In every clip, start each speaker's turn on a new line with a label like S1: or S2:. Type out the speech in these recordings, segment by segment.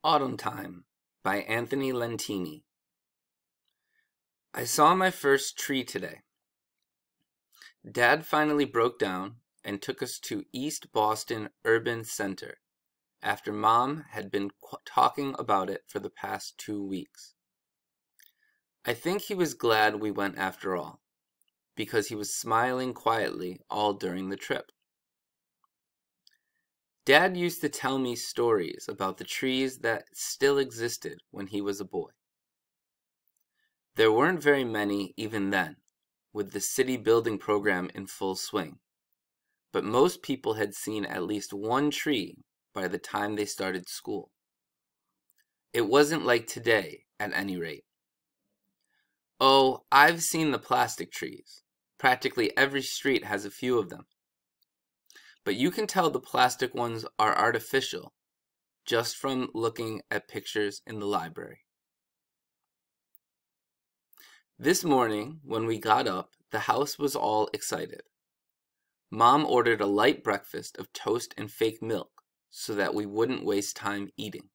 S1: Autumntime by Anthony Lentini. I saw my first tree today. Dad finally broke down and took us to East Boston Urban Center after Mom had been talking about it for the past 2 weeks. I think he was glad we went after all, because he was smiling quietly all during the trip. Dad used to tell me stories about the trees that still existed when he was a boy. There weren't very many even then, with the city building program in full swing, but most people had seen at least one tree by the time they started school. It wasn't like today, at any rate. Oh, I've seen the plastic trees. Practically every street has a few of them. But you can tell the plastic ones are artificial just from looking at pictures in the library. This morning, when we got up, the house was all excited. Mom ordered a light breakfast of toast and fake milk so that we wouldn't waste time eating.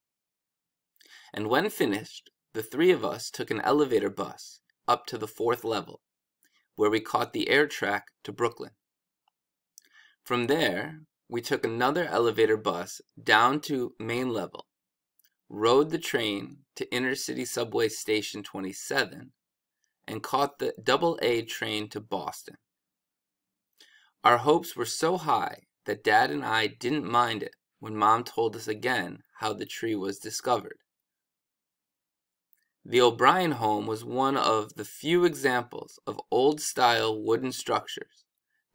S1: And when finished, the three of us took an elevator bus up to the 4th level, where we caught the air track to Brooklyn. From there, we took another elevator bus down to main level, rode the train to Inner City Subway Station 27, and caught the AA train to Boston. Our hopes were so high that Dad and I didn't mind it when Mom told us again how the tree was discovered. The O'Brien home was one of the few examples of old-style wooden structures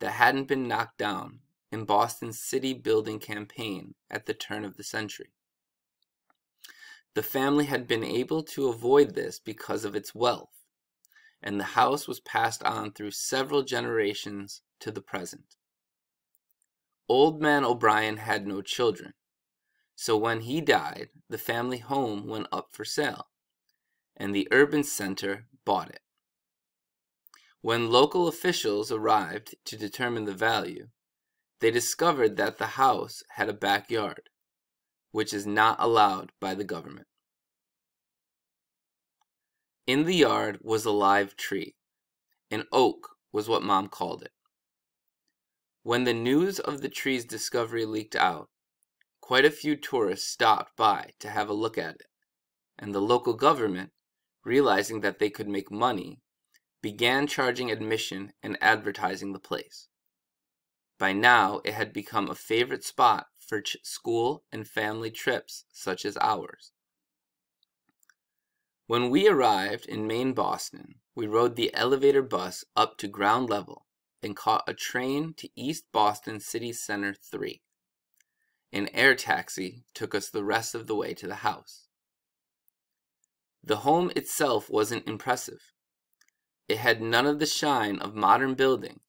S1: that hadn't been knocked down in Boston's city building campaign at the turn of the century. The family had been able to avoid this because of its wealth, and the house was passed on through several generations to the present. Old Man O'Brien had no children, so when he died, the family home went up for sale, and the urban center bought it. When local officials arrived to determine the value, they discovered that the house had a backyard, which is not allowed by the government. In the yard was a live tree. An oak was what Mom called it. When the news of the tree's discovery leaked out, quite a few tourists stopped by to have a look at it, and the local government, realizing that they could make money, began charging admission and advertising the place. By now, it had become a favorite spot for school and family trips such as ours. When we arrived in main Boston, we rode the elevator bus up to ground level and caught a train to East Boston City Center 3. An air taxi took us the rest of the way to the house. The home itself wasn't impressive. It had none of the shine of modern buildings,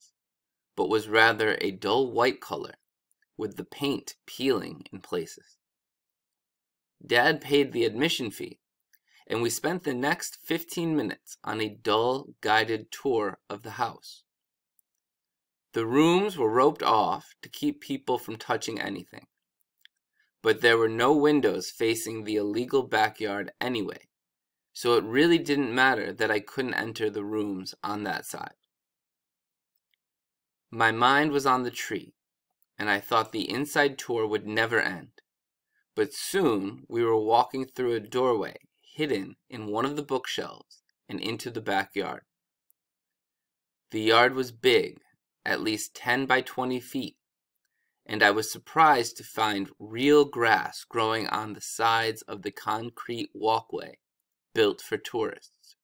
S1: but was rather a dull white color, with the paint peeling in places. Dad paid the admission fee, and we spent the next 15 minutes on a dull, guided tour of the house. The rooms were roped off to keep people from touching anything, but there were no windows facing the illegal backyard anyway, so it really didn't matter that I couldn't enter the rooms on that side. My mind was on the tree, and I thought the inside tour would never end. But soon we were walking through a doorway hidden in one of the bookshelves and into the backyard. The yard was big, at least 10 by 20 feet, and I was surprised to find real grass growing on the sides of the concrete walkway built for tourists.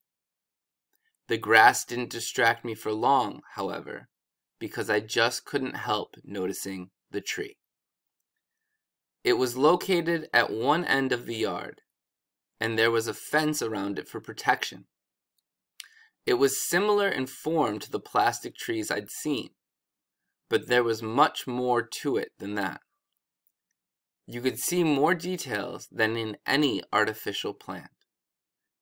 S1: The grass didn't distract me for long, however, because I just couldn't help noticing the tree. It was located at one end of the yard, and there was a fence around it for protection. It was similar in form to the plastic trees I'd seen, but there was much more to it than that. You could see more details than in any artificial plant,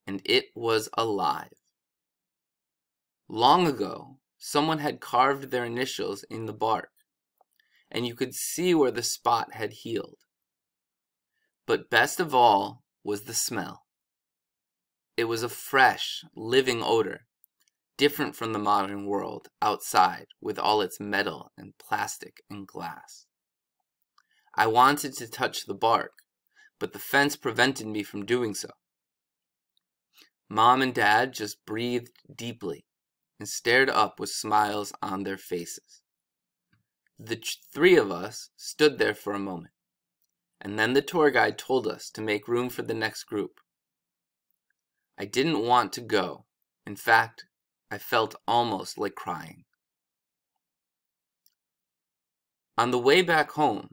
S1: and it was alive. Long ago, someone had carved their initials in the bark, and you could see where the spot had healed. But best of all, was the smell. It was a fresh, living odor, different from the modern world outside with all its metal and plastic and glass. I wanted to touch the bark, but the fence prevented me from doing so. Mom and Dad just breathed deeply and stared up with smiles on their faces. The three of us stood there for a moment, and then the tour guide told us to make room for the next group. I didn't want to go. In fact, I felt almost like crying. On the way back home,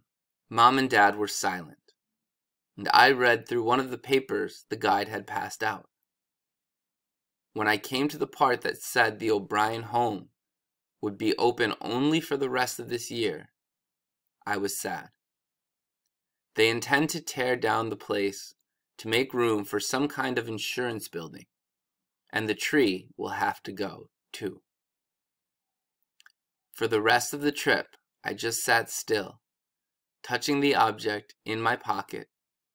S1: Mom and Dad were silent, and I read through one of the papers the guide had passed out. When I came to the part that said the O'Brien home would be open only for the rest of this year, I was sad. They intend to tear down the place to make room for some kind of insurance building, and the tree will have to go too. For the rest of the trip, I just sat still, touching the object in my pocket,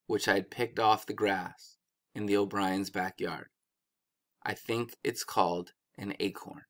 S1: which I had picked off the grass in the O'Brien's backyard. I think it's called an acorn.